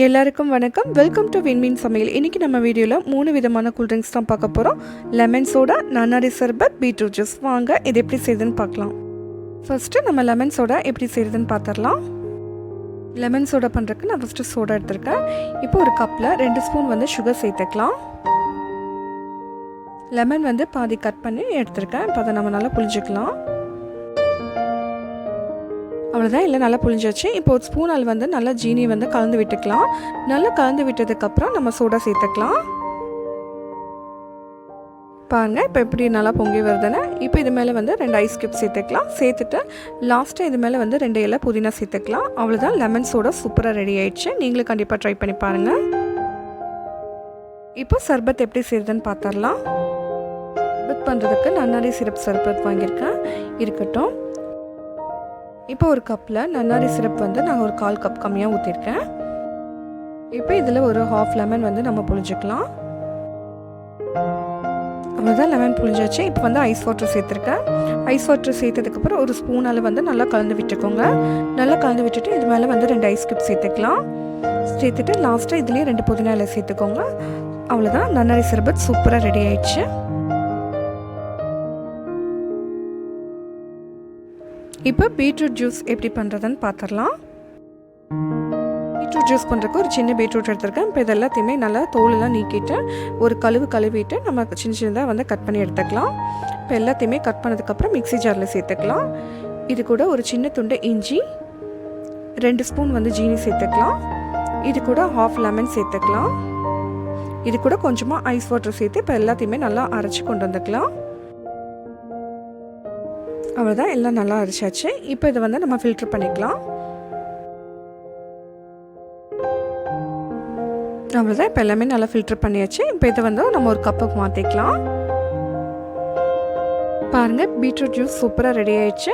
எல்லாருக்கும் வணக்கம். Welcome to விண்மீன் சமையல். இன்றைக்கி நம்ம வீடியோவில் 3 விதமான கூல்ட்ரிங்க்ஸ் தான் பார்க்க போகிறோம். லெமன் சோடா, நன்னாரி சர்பத், பீட்ரூட் ஜூஸ். வாங்க இது எப்படி செய்யுதுன்னு பார்க்கலாம். ஃபஸ்ட்டு நம்ம லெமன் சோடா எப்படி செய்யுதுன்னு பார்த்துடலாம். லெமன் சோடா பண்ணுறதுக்கு நான் ஃபஸ்ட்டு சோடா எடுத்திருக்கேன். இப்போ ஒரு கப்பில் 2 ஸ்பூன் சுகர் சேர்த்துக்கலாம். லெமன் பாதி கட் பண்ணி எடுத்திருக்கேன். இப்போ அதை நம்ம நல்லா புளிஞ்சிக்கலாம். அவ்வளோதான், இல்லை நல்லா புளிஞ்சாச்சு. இப்போ ஒரு ஸ்பூனால் நல்லா ஜீனி கலந்து விட்டுக்கலாம். நல்லா கலந்து விட்டதுக்கப்புறம் நம்ம சோடா சேர்த்துக்கலாம். பாருங்கள் இப்போ எப்படி நல்லா பொங்கி வருதுன்னு. இப்போ இது மேலே 2 ஐஸ் கியூப் சேர்த்துக்கலாம். சேர்த்துட்டு லாஸ்ட்டாக இது மேலே 2 இலை புதினா சேர்த்துக்கலாம். அவ்வளோதான், லெமன் சோடா சூப்பராக ரெடி ஆயிடுச்சு. நீங்களும் கண்டிப்பாக ட்ரை பண்ணி பாருங்கள். இப்போ சர்பத் எப்படி செய்யுதுன்னு பார்த்துடலாம். சர்பத் பண்ணுறதுக்கு நன்னாரி சிரப் சர்பத் வாங்கியிருக்கேன், இருக்கட்டும். இப்போ ஒரு கப்பில் நன்னாரி சிரப் நான் ஒரு 1/4 கப் கம்மியாக ஊற்றிருக்கேன். இப்போ இதில் ஒரு 1/2 லெமன் நம்ம புளிஞ்சிக்கலாம். அவ்வளோதான், லெமன் புளிஞ்சாச்சு. இப்போ ஐஸ் வாட்டர் சேர்த்துருக்கேன். ஐஸ் வாட்டர் சேர்த்ததுக்கப்புறம் ஒரு ஸ்பூனால் நல்லா கலந்து விட்டுக்கோங்க. நல்லா கலந்து விட்டுட்டு இது மேலே 2 ஐஸ் கியூப் சேர்த்துக்கலாம். சேர்த்துட்டு லாஸ்ட்டாக இதுலேயே 2 புதினா இலை சேர்த்துக்கோங்க. அவ்வளோதான், நன்னாரி சர்பத் சூப்பராக ரெடி ஆயிடுச்சு. இப்போ பீட்ரூட் ஜூஸ் எப்படி பண்ணுறதுன்னு பார்த்துடலாம். பீட்ரூட் ஜூஸ் பண்ணுறதுக்கு ஒரு சின்ன பீட்ரூட் எடுத்துருக்கேன். இப்போ இது எல்லாத்தையுமே நல்லா தோலெல்லாம் நீக்கிட்டு ஒரு கழுவிட்டு நம்ம சின்ன சின்னதாக கட் பண்ணி எடுத்துக்கலாம். இப்போ எல்லாத்தையுமே கட் பண்ணதுக்கப்புறம் மிக்ஸி ஜாரில் சேர்த்துக்கலாம். இது கூட ஒரு சின்ன துண்டு இஞ்சி, 2 ஸ்பூன் ஜீனி சேர்த்துக்கலாம். இது கூட 1/2 லெமன் சேர்த்துக்கலாம். இது கூட கொஞ்சமாக ஐஸ் வாட்டர் சேர்த்து இப்போ எல்லாத்தையுமே நல்லா அரைச்சி கொண்டு வந்துக்கலாம். அவ்வளோதான், எல்லாம் நல்லா அரைச்சாச்சு. இப்போ இதை நம்ம ஃபில்டர் பண்ணிக்கலாம். அவ்வளோதான், இப்போ எல்லாமே நல்லா ஃபில்டர் பண்ணியாச்சு. இப்போ இதை நம்ம ஒரு கப்புக்கு மாற்றிக்கலாம். பாருங்கள், பீட்ரூட் ஜூஸ் சூப்பராக ரெடி ஆயிடுச்சு.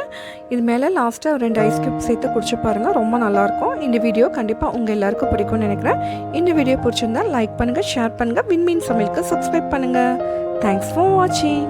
இது மேலே லாஸ்ட்டாக 2 ஐஸ் கியூப் சேர்த்து குடிச்சு பாருங்கள், ரொம்ப நல்லாயிருக்கும். இந்த வீடியோ கண்டிப்பாக உங்கள் எல்லாருக்கும் பிடிக்கும்னு நினைக்கிறேன். இந்த வீடியோ பிடிச்சிருந்தா லைக் பண்ணுங்கள், ஷேர் பண்ணுங்கள், விண்மீன் சமையலுக்கு சப்ஸ்கிரைப் பண்ணுங்கள். தேங்க்ஸ் ஃபார் வாட்சிங்.